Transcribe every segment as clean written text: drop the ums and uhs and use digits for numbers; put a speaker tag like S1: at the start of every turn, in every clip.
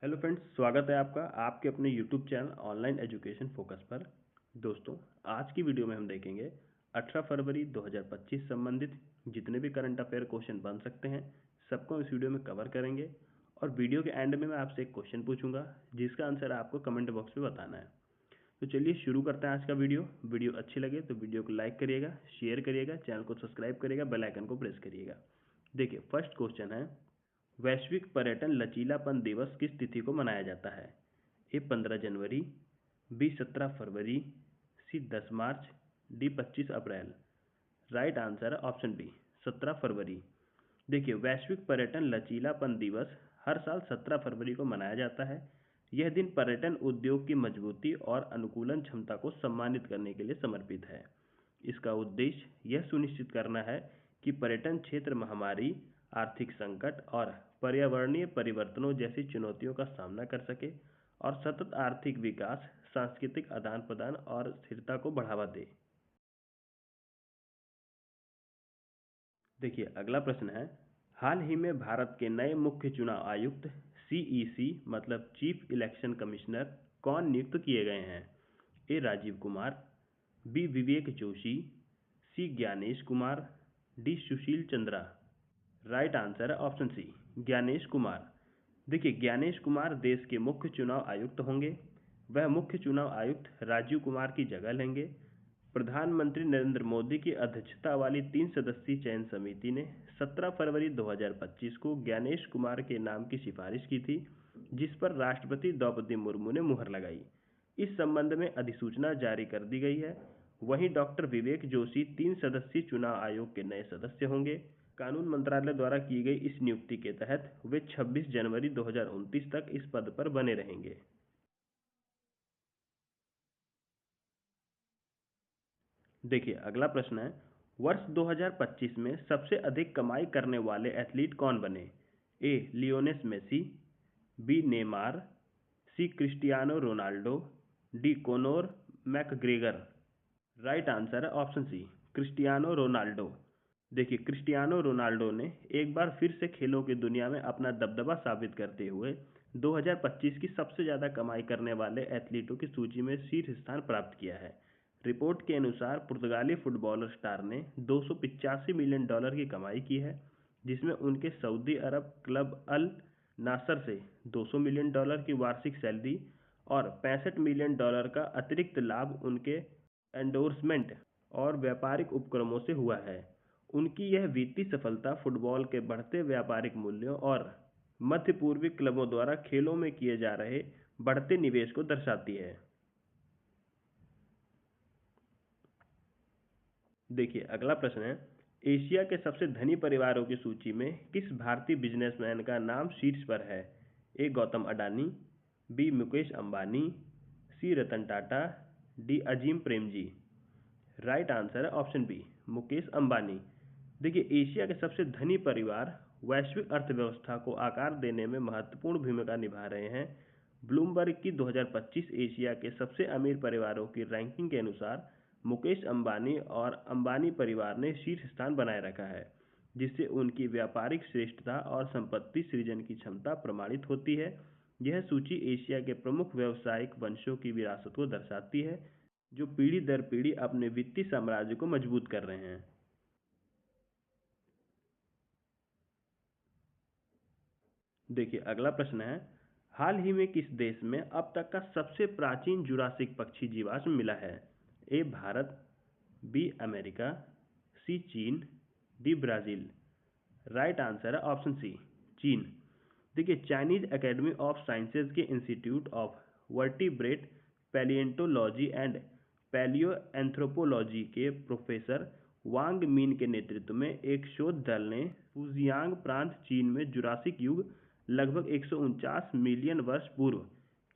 S1: Hello friends, स्वागत है आपका आपके अपने YouTube channel online education focus पर। दोस्तों, आज की वीडियो में हम देखेंगे 18 फरवरी 2025 संबंधित जितने भी करंट अफेयर क्वेश्चन बन सकते हैं सबको इस वीडियो में कवर करेंगे। और वीडियो के एंड में मैं आपसे एक क्वेश्चन पूछूंगा जिसका आंसर आपको कमेंट बॉक्स में बताना है। तो चलिए शुरू करते हैं आज का वीडियो अच्छी लगे तो वीडियो को लाइक करिएगा, शेयर करिएगा, चैनल को सब्सक्राइब करिएगा, बेल आइकन को प्रेस करिएगा। देखिए, फर्स्ट क्वेश्चन है, वैश्विक पर्यटन लचीलापन दिवस किस तिथि को मनाया जाता है? ए 15 जनवरी, बी 17 फरवरी, सी 10 मार्च, डी 25 अप्रैल। राइट आंसर है ऑप्शन बी 17 फरवरी। देखिए, वैश्विक पर्यटन लचीलापन दिवस हर साल 17 फरवरी को मनाया जाता है। यह दिन पर्यटन उद्योग की मजबूती और अनुकूलन क्षमता को सम्मानित करने के लिए समर्पित है। इसका उद्देश्य यह सुनिश्चित करना है कि पर्यटन क्षेत्र महामारी, आर्थिक संकट और पर्यावरणीय परिवर्तनों जैसी चुनौतियों का सामना कर सके और सतत आर्थिक विकास, सांस्कृतिक आदान प्रदान और स्थिरता को बढ़ावा दे। देखिए, अगला प्रश्न है, हाल ही में भारत के नए मुख्य चुनाव आयुक्त सीईसी मतलब चीफ इलेक्शन कमिश्नर कौन नियुक्त किए गए हैं? ए राजीव कुमार, बी विवेक जोशी, सी Gyanesh Kumar, D Sushil Chandra. Right answer है ऑप्शन सी ज्ञानेश कुमार। देखिए, ज्ञानेश कुमार देश के मुख्य चुनाव आयुक्त होंगे। वह मुख्य चुनाव आयुक्त राजीव कुमार की जगह लेंगे। प्रधानमंत्री नरेंद्र मोदी की अध्यक्षता वाली 3 सदस्यीय चयन समिति ने 17 फरवरी 2025 को ज्ञानेश कुमार के नाम की सिफारिश की थी, जिस पर राष्ट्रपति द्रौपदी मुर्मू ने मुहर लगाई। इस संबंध में अधिसूचना जारी कर दी गई है। वहीं डॉक्टर विवेक जोशी 3 सदस्यीय चुनाव आयोग के नए सदस्य होंगे। कानून मंत्रालय द्वारा की गई इस नियुक्ति के तहत वे 26 जनवरी 2029 तक इस पद पर बने रहेंगे। देखिए, अगला प्रश्न है, वर्ष 2025 में सबसे अधिक कमाई करने वाले एथलीट कौन बने? ए लियोनेस मेसी, बी नेमार, सी क्रिस्टियानो रोनाल्डो, डी कोनोर मैकग्रेगर। राइट आंसर है ऑप्शन सी क्रिस्टियानो रोनाल्डो। देखिए, क्रिस्टियानो रोनाल्डो ने एक बार फिर से खेलों की दुनिया में अपना दबदबा साबित करते हुए 2025 की सबसे ज़्यादा कमाई करने वाले एथलीटों की सूची में शीर्ष स्थान प्राप्त किया है। रिपोर्ट के अनुसार पुर्तगाली फुटबॉलर स्टार ने $285 मिलियन की कमाई की है, जिसमें उनके सऊदी अरब क्लब अल नासर से $200 मिलियन की वार्षिक सैलरी और $65 मिलियन का अतिरिक्त लाभ उनके एंडोर्समेंट और व्यापारिक उपक्रमों से हुआ है। उनकी यह वित्तीय सफलता फुटबॉल के बढ़ते व्यापारिक मूल्यों और मध्य पूर्वी क्लबों द्वारा खेलों में किए जा रहे बढ़ते निवेश को दर्शाती है। देखिए, अगला प्रश्न है, एशिया के सबसे धनी परिवारों की सूची में किस भारतीय बिजनेसमैन का नाम शीर्ष पर है? ए गौतम अडानी, बी मुकेश अंबानी, सी Ratan Tata, D Azim Premji. Right answer है ऑप्शन बी मुकेश अंबानी। देखिए, एशिया के सबसे धनी परिवार वैश्विक अर्थव्यवस्था को आकार देने में महत्वपूर्ण भूमिका निभा रहे हैं। ब्लूमबर्ग की 2025 एशिया के सबसे अमीर परिवारों की रैंकिंग के अनुसार मुकेश अंबानी और अंबानी परिवार ने शीर्ष स्थान बनाए रखा है, जिससे उनकी व्यापारिक श्रेष्ठता और संपत्ति सृजन की क्षमता प्रमाणित होती है। यह सूची एशिया के प्रमुख व्यावसायिक वंशों की विरासत को दर्शाती है, जो पीढ़ी दर पीढ़ी अपने वित्तीय साम्राज्य को मजबूत कर रहे हैं। देखिए, अगला प्रश्न है, हाल ही में किस देश में अब तक का सबसे प्राचीन जुरासिक पक्षी जीवाश्म मिला है? A Bharat, B America, C चीन, डी ब्राजील। राइट आंसर है ऑप्शन सी चीन। देखिए, चाइनीज एकेडमी ऑफ साइंसेज के Institute of Vertebrate Palaeontology and palaeo anthropology के प्रोफेसर वांग मीन के नेतृत्व में एक शोध दल ने फुजियांग प्रांत चीन में जुरासिक युग लगभग 149 मिलियन वर्ष पूर्व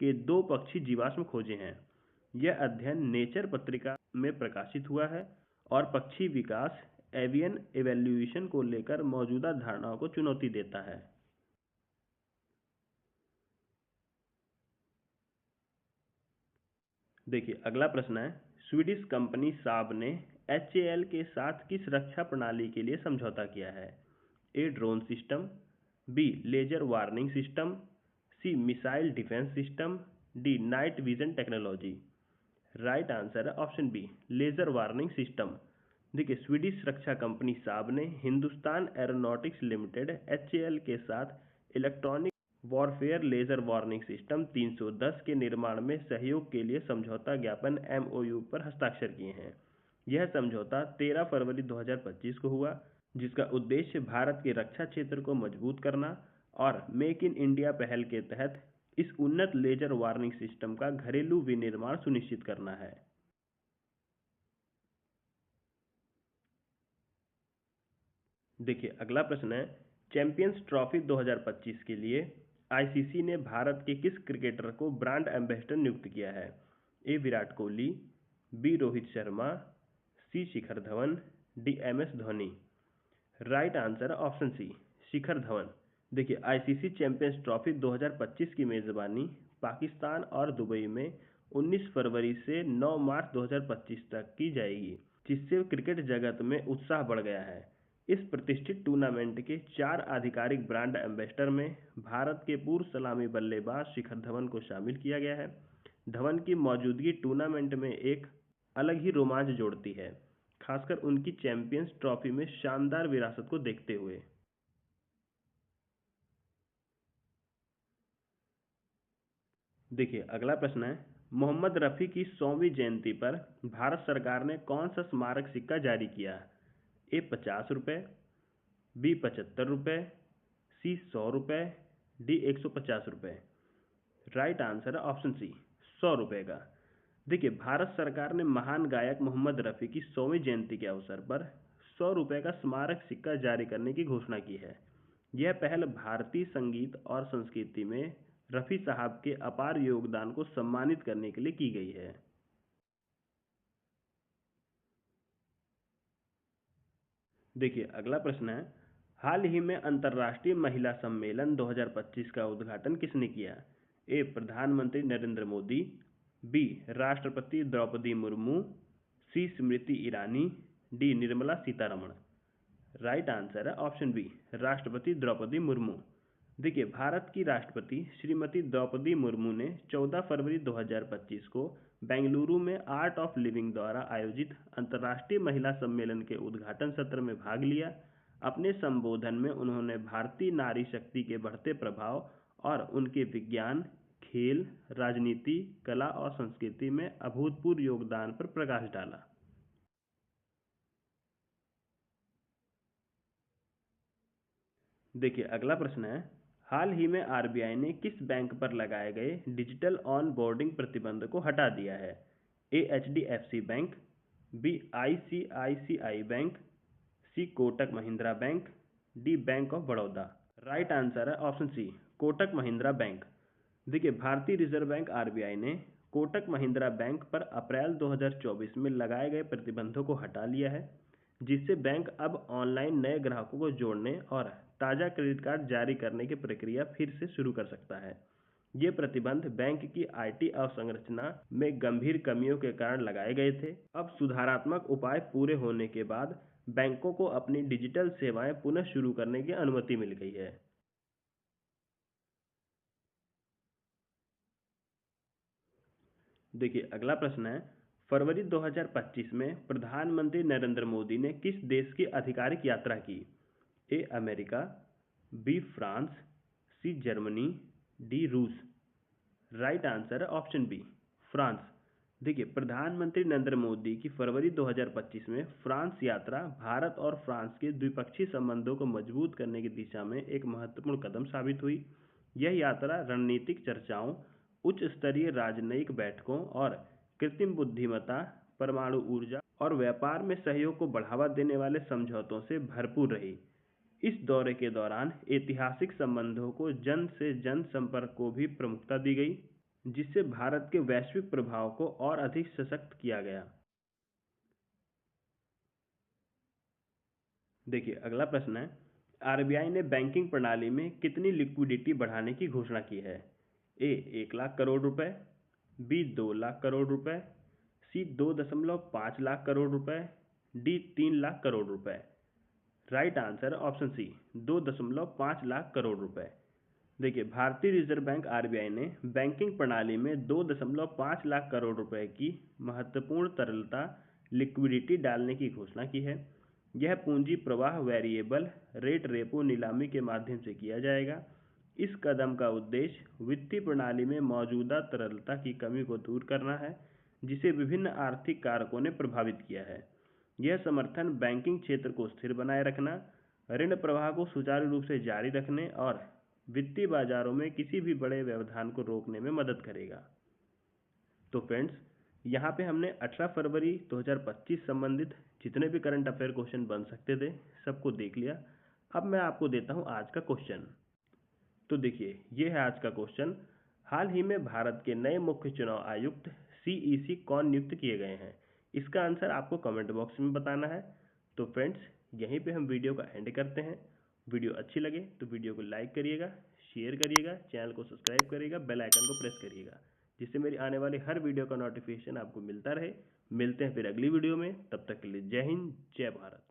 S1: के 2 पक्षी जीवाश्म खोजे हैं। यह अध्ययन नेचर पत्रिका में प्रकाशित हुआ है और पक्षी विकास एवियन एवोल्यूशन को लेकर मौजूदा धारणाओं को चुनौती देता है। देखिए, अगला प्रश्न है, स्वीडिश कंपनी साब ने HAL के साथ किस रक्षा प्रणाली के लिए समझौता किया है? A drone system, B laser warning system, C missile defence system, D night vision technology. Right answer है option B laser warning system. देखिए स्वीडिश रक्षा कंपनी साब ने हिंदुस्तान एरोनॉटिक्स लिमिटेड HAL के साथ electronic warfare laser warning system 310 के निर्माण में सहयोग के लिए समझौता ज्ञापन MOU पर हस्ताक्षर किए हैं। यह समझौता 13 फरवरी 2025 को हुआ, जिसका उद्देश्य भारत के रक्षा क्षेत्र को मजबूत करना और मेक इन इंडिया पहल के तहत इस उन्नत लेजर वार्निंग सिस्टम का घरेलू विनिर्माण सुनिश्चित करना है। देखिए अगला प्रश्न है, चैंपियंस ट्रॉफी 2025 के लिए ICC ने भारत के किस क्रिकेटर को ब्रांड एम्बेसडर नियुक्त किया है? A Virat Kohli, B Rohit Sharma, C Shikhar Dhawan, D MS Dhoni. Right answer है ऑप्शन सी शिखर धवन। देखिए ICC चैंपियंस ट्रॉफी 2025 की मेजबानी पाकिस्तान और दुबई में 19 फरवरी से 9 मार्च 2025 तक की जाएगी, जिससे क्रिकेट जगत में उत्साह बढ़ गया है। इस प्रतिष्ठित टूर्नामेंट के 4 आधिकारिक ब्रांड एम्बेसडर में भारत के पूर्व सलामी बल्लेबाज शिखर धवन को शामिल किया गया है। धवन की मौजूदगी टूर्नामेंट में एक अलग ही रोमांच जोड़ती है, खासकर उनकी चैंपियंस ट्रॉफी में शानदार विरासत को देखते हुए। देखिए अगला प्रश्न है, मोहम्मद रफ़ी की 100वीं जयंती पर भारत सरकार ने कौन सा स्मारक सिक्का जारी किया? ए 50 रुपये, बी 75 रुपये, सी 100 रुपये, डी 150 रुपये। राइट आंसर है ऑप्शन सी 100 रुपये का। देखिए भारत सरकार ने महान गायक मोहम्मद रफ़ी की 100वीं जयंती के अवसर पर 100 रुपये का स्मारक सिक्का जारी करने की घोषणा की है। यह पहल भारतीय संगीत और संस्कृति में रफ़ी साहब के अपार योगदान को सम्मानित करने के लिए की गई है। देखिए अगला प्रश्न है, हाल ही में अंतर्राष्ट्रीय महिला सम्मेलन 2025 का उद्घाटन किसने किया? ए प्रधानमंत्री नरेंद्र मोदी, बी राष्ट्रपति Droupadi Murmu, C Smriti Irani, D Nirmala Sitharaman. Right answer है ऑप्शन बी राष्ट्रपति द्रौपदी मुर्मू। देखिए भारत की राष्ट्रपति श्रीमती द्रौपदी मुर्मू ने 14 फरवरी 2025 को बेंगलुरु में आर्ट ऑफ लिविंग द्वारा आयोजित अंतर्राष्ट्रीय महिला सम्मेलन के उद्घाटन सत्र में भाग लिया। अपने संबोधन में उन्होंने भारतीय नारी शक्ति के बढ़ते प्रभाव और उनके विज्ञान, खेल, राजनीति, कला और संस्कृति में अभूतपूर्व योगदान पर प्रकाश डाला। देखिए अगला प्रश्न है, हाल ही में RBI ने किस बैंक पर लगाए गए डिजिटल ऑन बोर्डिंग प्रतिबंध को हटा दिया है? A HDFC bank, B ICICI bank, C Kotak Mahindra bank, D bank of Baroda. Right answer है option C Kotak Mahindra bank. देखिए भारतीय रिजर्व बैंक RBI ने कोटक महिंद्रा बैंक पर अप्रैल 2024 में लगाए गए प्रतिबंधों को हटा लिया है, जिससे बैंक अब ऑनलाइन नए ग्राहकों को जोड़ने और ताज़ा क्रेडिट कार्ड जारी करने की प्रक्रिया फिर से शुरू कर सकता है। ये प्रतिबंध बैंक की IT अवसंरचना में गंभीर कमियों के कारण लगाए गए थे। अब सुधारात्मक उपाय पूरे होने के बाद बैंकों को अपनी डिजिटल सेवाएं पुनः शुरू करने की अनुमति मिल गई है। देखिए अगला प्रश्न है, फरवरी 2025 में प्रधानमंत्री नरेंद्र मोदी ने किस देश की आधिकारिक यात्रा की? A America, B France, C Germany, D रूस। राइट आंसर है ऑप्शन बी फ्रांस। देखिए प्रधानमंत्री नरेंद्र मोदी की फरवरी 2025 में फ्रांस यात्रा भारत और फ्रांस के द्विपक्षीय संबंधों को मजबूत करने की दिशा में एक महत्वपूर्ण कदम साबित हुई। यह यात्रा रणनीतिक चर्चाओं, उच्च स्तरीय राजनयिक बैठकों और कृत्रिम बुद्धिमत्ता, परमाणु ऊर्जा और व्यापार में सहयोग को बढ़ावा देने वाले समझौतों से भरपूर रही। इस दौरे के दौरान ऐतिहासिक संबंधों को जन से जन संपर्क को भी प्रमुखता दी गई, जिससे भारत के वैश्विक प्रभाव को और अधिक सशक्त किया गया। देखिए अगला प्रश्न है, RBI ने बैंकिंग प्रणाली में कितनी लिक्विडिटी बढ़ाने की घोषणा की है? ए 1 लाख करोड़ रुपए, बी 2 लाख करोड़ रुपए, सी 2.5 लाख करोड़ रुपए, डी 3 लाख करोड़ रुपए। Right answer option C 2.5 lakh crore रुपए। देखिए, भारतीय रिजर्व बैंक आरबीआई ने बैंकिंग प्रणाली में 2.5 लाख करोड़ रुपए की महत्वपूर्ण तरलता लिक्विडिटी डालने की घोषणा की है। यह पूंजी प्रवाह वेरिएबल रेट रेपो नीलामी के माध्यम से किया जाएगा। इस कदम का उद्देश्य वित्तीय प्रणाली में मौजूदा तरलता की कमी को दूर करना है, जिसे विभिन्न आर्थिक कारकों ने प्रभावित किया है। यह समर्थन बैंकिंग क्षेत्र को स्थिर बनाए रखना, ऋण प्रवाह को सुचारू रूप से जारी रखने और वित्तीय बाजारों में किसी भी बड़े व्यवधान को रोकने में मदद करेगा। तो फ्रेंड्स, यहाँ पे हमने 18 फरवरी 2025 संबंधित जितने भी करंट अफेयर क्वेश्चन बन सकते थे सबको देख लिया। अब मैं आपको देता हूँ आज का क्वेश्चन। तो देखिए, ये है आज का क्वेश्चन। हाल ही में भारत के नए मुख्य चुनाव आयुक्त सीईसी कौन नियुक्त किए गए हैं? इसका आंसर आपको कमेंट बॉक्स में बताना है। तो फ्रेंड्स, यहीं पे हम वीडियो का एंड करते हैं। वीडियो अच्छी लगे तो वीडियो को लाइक करिएगा, शेयर करिएगा, चैनल को सब्सक्राइब करिएगा, बेल आइकन को प्रेस करिएगा, जिससे मेरी आने वाली हर वीडियो का नोटिफिकेशन आपको मिलता रहे। मिलते हैं फिर अगली वीडियो में, तब तक के लिए जय हिंद, जय भारत।